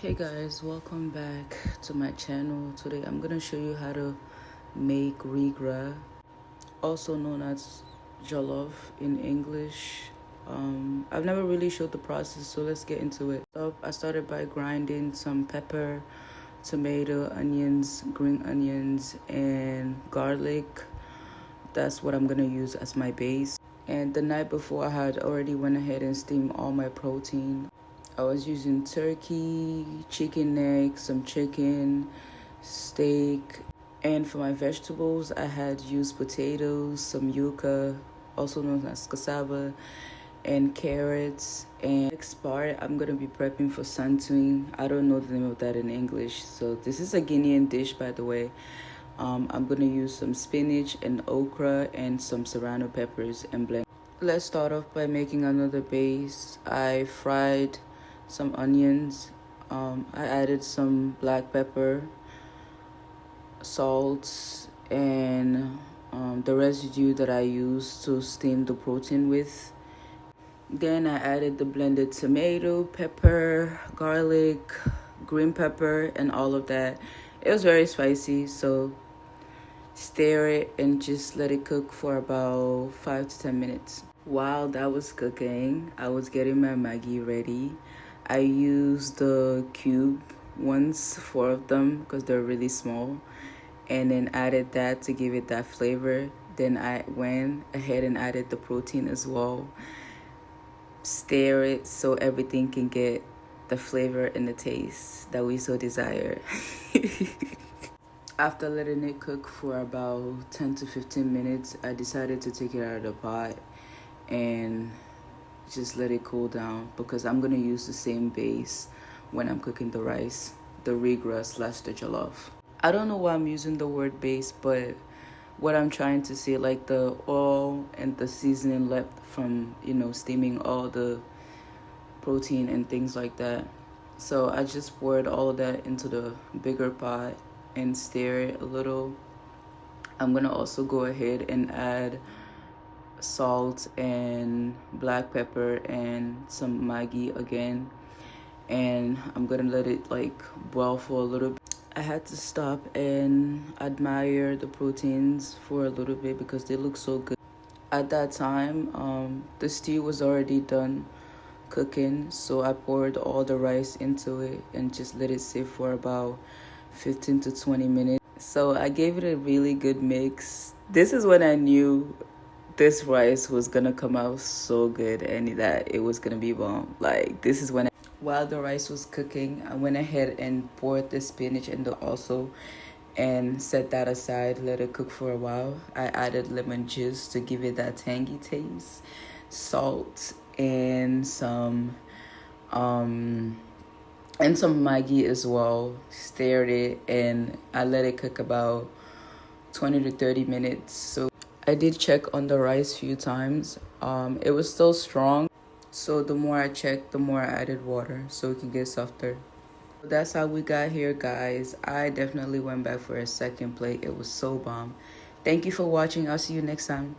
Hey guys, welcome back to my channel. Today I'm gonna show you how to make gras, also known as jollof in English. I've never really showed the process, so let's get into it. I started by grinding some pepper, tomato, onions, green onions, and garlic. That's what I'm gonna use as my base. And the night before, I had already went ahead and steamed all my protein. I was using turkey, chicken neck, some chicken, steak, and for my vegetables, I had used potatoes, some yuca, also known as cassava, and carrots. And next part, I'm gonna be prepping for santuing. I don't know the name of that in English, so this is a Guinean dish, by the way. I'm gonna use some spinach and okra and some serrano peppers and blend. Let's start off by making another base. I fried some onions. I added some black pepper, salt, and the residue that I used to steam the protein with. Then I added the blended tomato, pepper, garlic, green pepper, and all of that. It was very spicy, so stir it and just let it cook for about 5 to 10 minutes. While that was cooking, I was getting my Maggi ready. I used the cube ones, 4 of them, because they're really small, and then added that to give it that flavor. Then I went ahead and added the protein as well. Stir it so everything can get the flavor and the taste that we so desire. After letting it cook for about 10 to 15 minutes, I decided to take it out of the pot and just let it cool down, because I'm gonna use the same base when I'm cooking the rice, the gras slash the jollof. I don't know why I'm using the word base, but what I'm trying to say, like the oil and the seasoning left from, steaming all the protein and things like that. So I just poured all of that into the bigger pot and stir it a little. I'm gonna also go ahead and add salt and black pepper and some Maggi again, and I'm gonna let it boil for a little bit. I had to stop and admire the proteins for a little bit because they look so good. At that time, the stew was already done cooking, so I poured all the rice into it and just let it sit for about 15 to 20 minutes. So I gave it a really good mix. This is when I knew this rice was gonna come out so good and that it was gonna be bomb. This is when while the rice was cooking, I went ahead and poured the spinach in also and set that aside, let it cook for a while. I added lemon juice to give it that tangy taste, salt, and some Maggi as well. Stirred it and I let it cook about 20 to 30 minutes. So I did check on the rice a few times. It was still strong. So the more I checked, the more I added water so it can get softer. That's how we got here, guys. I definitely went back for a second plate. It was so bomb. Thank you for watching. I'll see you next time.